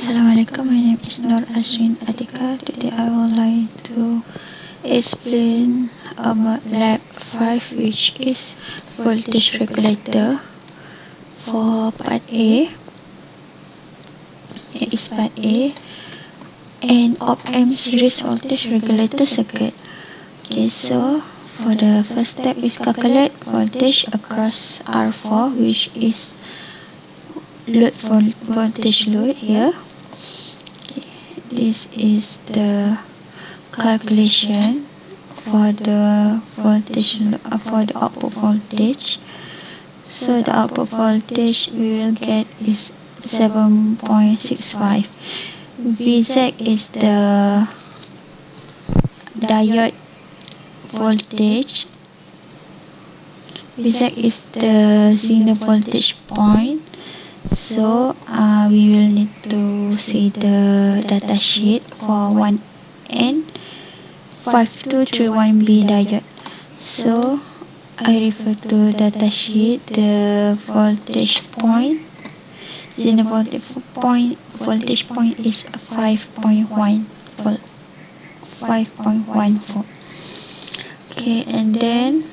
Assalamualaikum, my name is Nur Ashrin Atika. Today I would like to explain lab 5, which is voltage regulator. For part A, it is part A, and op-amp series voltage regulator circuit. Okay, so for the first step is calculate voltage across R4, which is voltage load here. This is the calculation for the voltage for the output voltage. So the output voltage we will get is 7.65. Vz is the diode voltage. Vz is the Zener voltage point. So we will need to see the data sheet for 1N5231B diode. So I refer to data sheet. The voltage point, Zener voltage point is 5.1 volt, 5.14. Okay, and then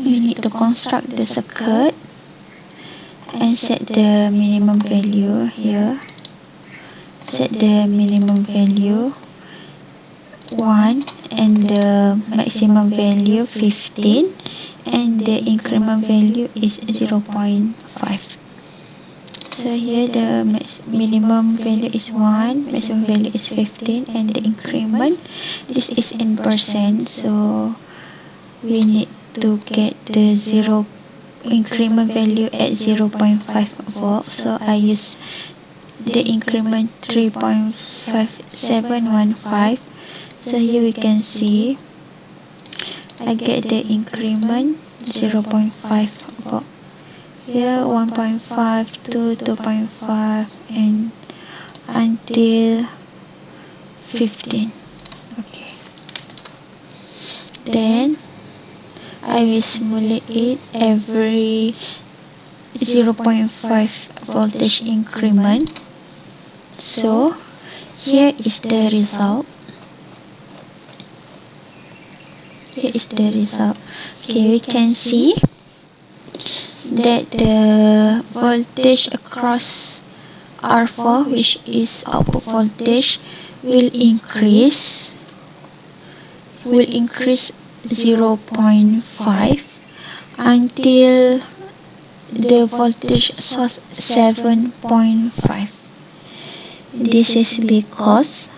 we need to construct the circuit and set the minimum value here. Set the minimum value 1 and the maximum value 15, and the increment value is 0.5. So here the minimum value is 1, maximum value is 15, and the increment, this is in percent, so we need to get the increment value at 0.5 volts. So I use the increment 3.5715. So here we can see I get the increment 0.5 volt. Here 1.5 to 2.5 and until 15. Okay. Then I will simulate it every 0.5 voltage increment. So here is the result. Here is the result. Okay, we can see that the voltage across R4, which is output voltage, will increase 0.5 until the voltage source 7.5. This is because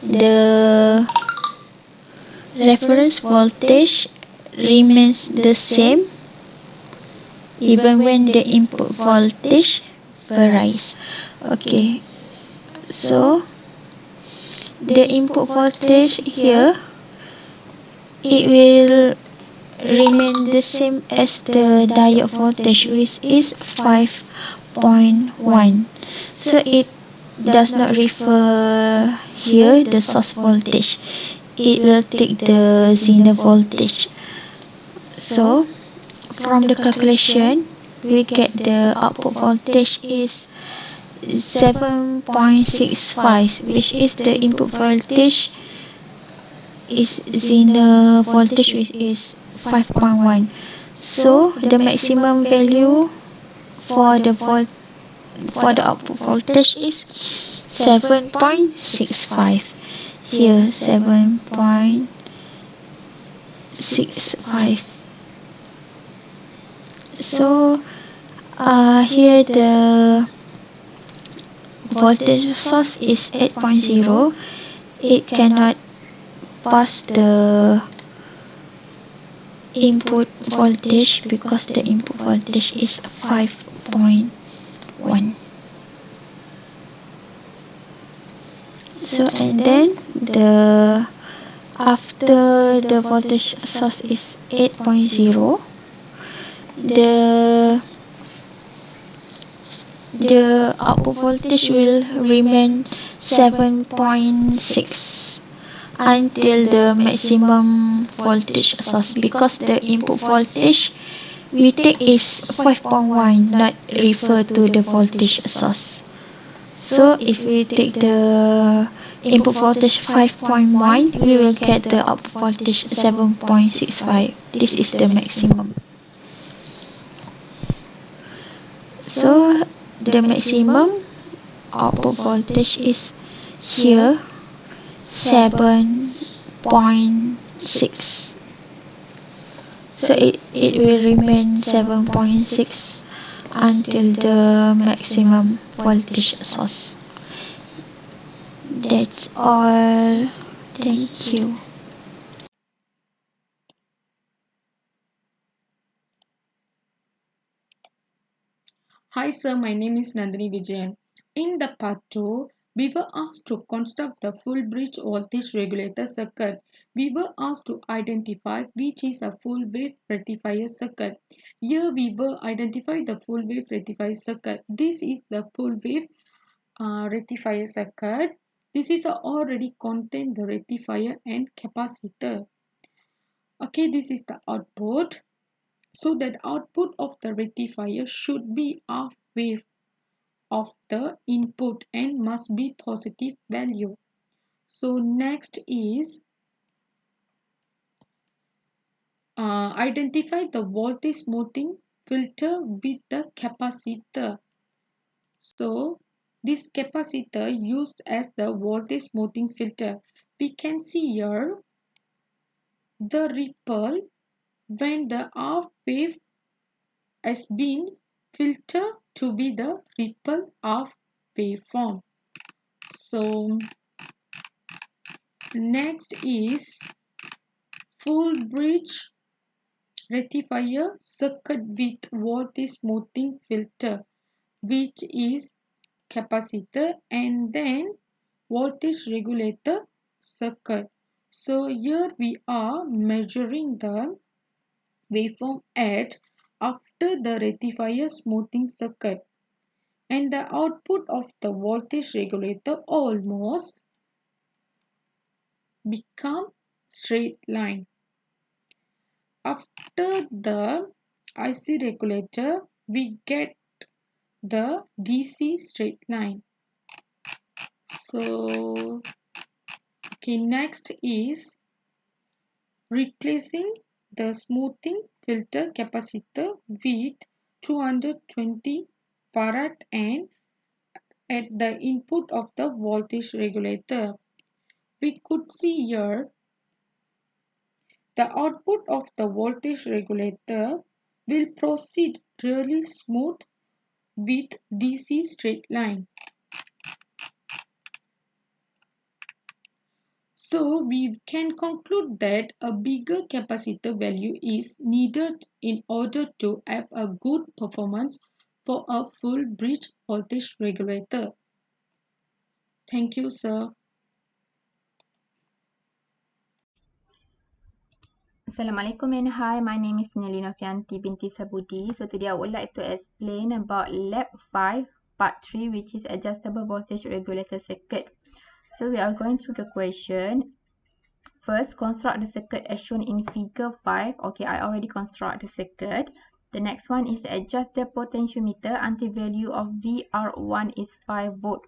the reference voltage remains the same even when the input voltage varies. Okay, so the input voltage here, it will remain the same as the diode voltage, which is 5.1. So it does not refer here the source voltage. It will take the Zener voltage. So from the calculation, we get the output voltage is 7.65, which is the input voltage is Zener voltage, which is 5.1. So the maximum value for the output voltage is 7.65. Here 7.65. So here the voltage source is 8.0. It cannot pass the input voltage because the input voltage is 5.1. So and then after the voltage source is 8.0, the output voltage will remain 7.6 until the maximum voltage source, because the input voltage we take is 5.1, not refer to the voltage source. So if we take the input voltage 5.1, we will get the output voltage 7.65. This is the maximum. So the maximum output voltage is here 7.6. So it will remain 7.6 until the maximum voltage source. That's all. Thank you. Hi sir, my name is Nandini Vijayan. In the part 2, we were asked to construct the full bridge voltage regulator circuit. We were asked to identify which is a full wave rectifier circuit. Here we will identify the full wave rectifier circuit. This is the full wave rectifier circuit. This is already contain the rectifier and capacitor. Okay, this is the output. So that output of the rectifier should be half wave of the input and must be positive value. So next is identify the voltage smoothing filter with the capacitor. So this capacitor used as the voltage smoothing filter. We can see here the ripple when the half wave has been filtered to be the ripple of waveform. So next is full bridge rectifier circuit with voltage smoothing filter, which is capacitor, and then voltage regulator circuit. So here we are measuring the waveform at after the rectifier smoothing circuit, and the output of the voltage regulator almost become straight line. After the IC regulator, we get the DC straight line. So, okay, next is replacing the smoothing filter capacitor with 220 farad and at the input of the voltage regulator. We could see here the output of the voltage regulator will proceed really smooth with DC straight line. So we can conclude that a bigger capacitor value is needed in order to have a good performance for a full bridge voltage regulator. Thank you, sir. Assalamualaikum and hi, my name is Nelina Fianti binti Sabudi. So today I would like to explain about lab 5 part 3, which is adjustable voltage regulator circuit. So we are going through the question. First, construct the circuit as shown in figure 5. Okay, I already construct the circuit. The next one is adjust the potentiometer until value of VR1 is 5 volt.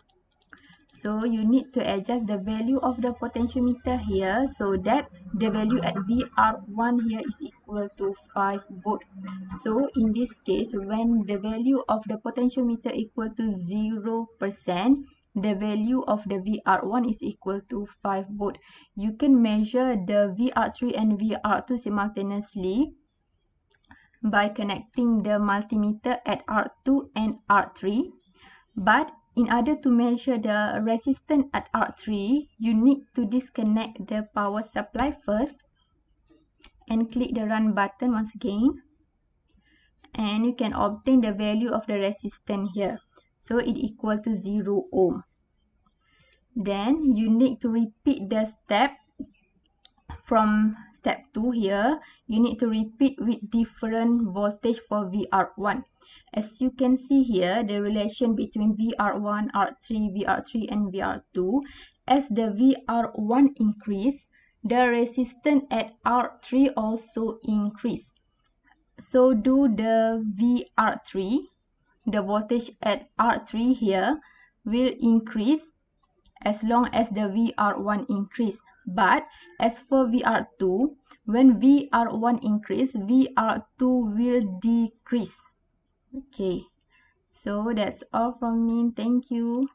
So you need to adjust the value of the potentiometer here so that the value at VR1 here is equal to 5 volt. So in this case, when the value of the potentiometer equal to 0%, the value of the VR1 is equal to 5 volt. You can measure the VR3 and VR2 simultaneously by connecting the multimeter at R2 and R3. But in order to measure the resistance at R3, you need to disconnect the power supply first and click the run button once again. And you can obtain the value of the resistance here. So it equal to 0 ohm. Then you need to repeat the step from step 2 here. You need to repeat with different voltage for VR1. As you can see here, the relation between VR1, R3, VR3 and VR2. As the VR1 increase, the resistance at R3 also increase. So do the VR3, the voltage at R3 here, will increase as long as the VR1 increase. But as for VR2, when VR1 increase, VR2 will decrease. Okay, so that's all from me. Thank you.